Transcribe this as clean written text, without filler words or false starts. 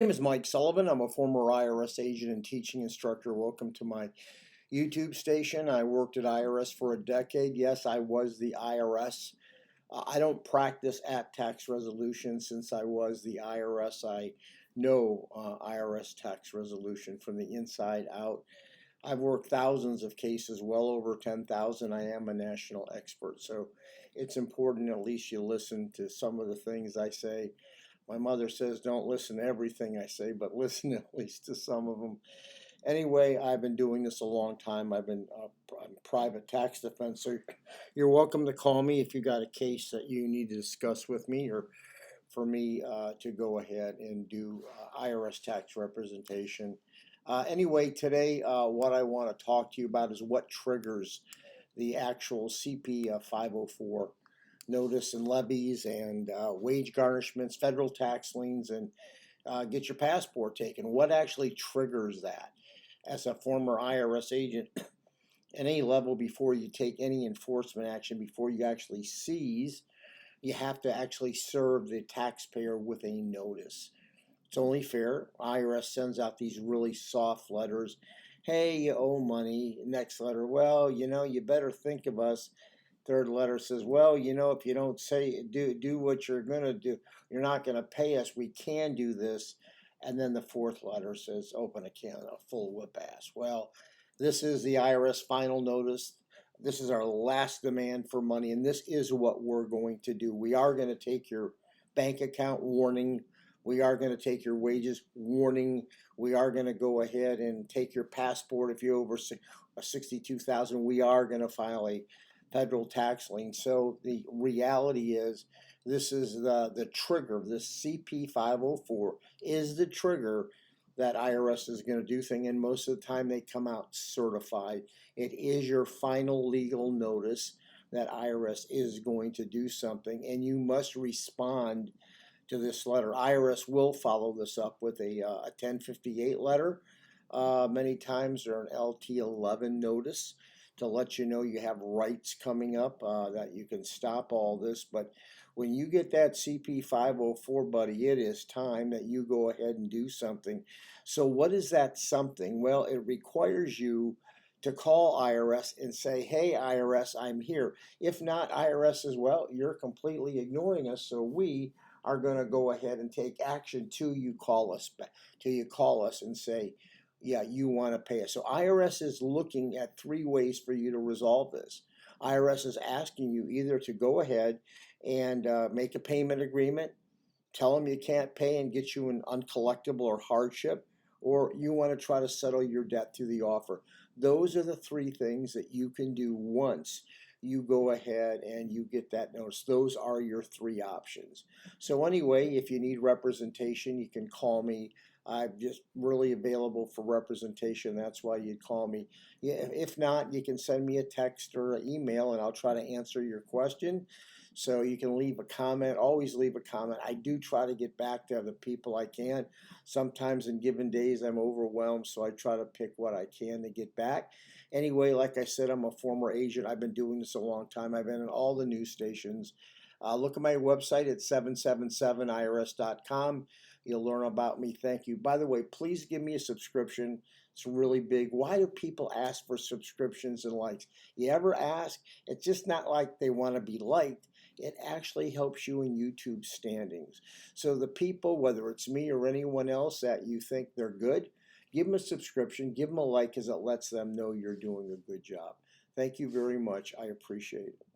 My name is Mike Sullivan. I'm a former IRS agent and teaching instructor. Welcome to my YouTube station. I worked at IRS for a decade. Yes, I was the IRS. I don't practice at tax resolution since I was the IRS. I know IRS tax resolution from the inside out. I've worked thousands of cases, well over 10,000. I am a national expert. So it's important at least you listen to some of the things I say. My mother says don't listen to everything I say, but listen at least to some of them. Anyway, I've been doing this a long time. I'm private tax defense, so you're welcome to call me if you got a case that you need to discuss with me, or for me to go ahead and do IRS tax representation. Anyway, today what I want to talk to you about is what triggers the actual CP 504 notice and levies and wage garnishments, federal tax liens, and get your passport taken. What actually triggers that? As a former IRS agent, at any level before you take any enforcement action, before you actually seize, you have to actually serve the taxpayer with a notice. It's only fair. IRS sends out these really soft letters. Hey, you owe money. Next letter, well, you better think of us. Third letter says, well, if you don't do what you're going to do, you're not going to pay us. We can do this. And then the fourth letter says, open a can of full whip ass. Well, this is the IRS final notice. This is our last demand for money, and this is what we're going to do. We are going to take your bank account, warning. We are going to take your wages, warning. We are going to go ahead and take your passport if you're over 62,000. We are going to file a federal tax lien. So the reality is, this is the trigger. This CP 504 is the trigger that IRS is going to do thing, and most of the time they come out certified. It is your final legal notice that IRS is going to do something, and you must respond to this letter. IRS will follow this up with a 1058 letter. Many times they're an LT11 notice to let you know you have rights coming up, that you can stop all this. But when you get that CP 504, buddy, it is time that you go ahead and do something. So what is that something? Well, it requires you to call IRS and say, hey, IRS, I'm here. If not, IRS as well, you're completely ignoring us, so we are going to go ahead and take action till you call us back, till you call us and say, yeah, you want to pay us. So IRS is looking at three ways for you to resolve this. IRS is asking you either to go ahead and make a payment agreement, tell them you can't pay and get you an uncollectible or hardship, or you want to try to settle your debt through the offer. Those are the three things that you can do once you go ahead and you get that notice. Those are your three options. So anyway, if you need representation, you can call me. I'm just really available for representation. That's why you'd call me. Yeah, if not, you can send me a text or an email and I'll try to answer your question. So you can leave a comment. Always leave a comment. I do try to get back to the people I can. Sometimes in given days I'm overwhelmed, so I try to pick what I can to get back. Anyway, like I said, I'm a former agent. I've been doing this a long time. I've been in all the news stations. Look at my website at 777irs.com. You'll learn about me. Thank you. By the way, please give me a subscription. It's really big. Why do people ask for subscriptions and likes? You ever ask? It's just not like they want to be liked. It actually helps you in YouTube standings. So the people, whether it's me or anyone else that you think they're good, give them a subscription, give them a like, because it lets them know you're doing a good job. Thank you very much. I appreciate it.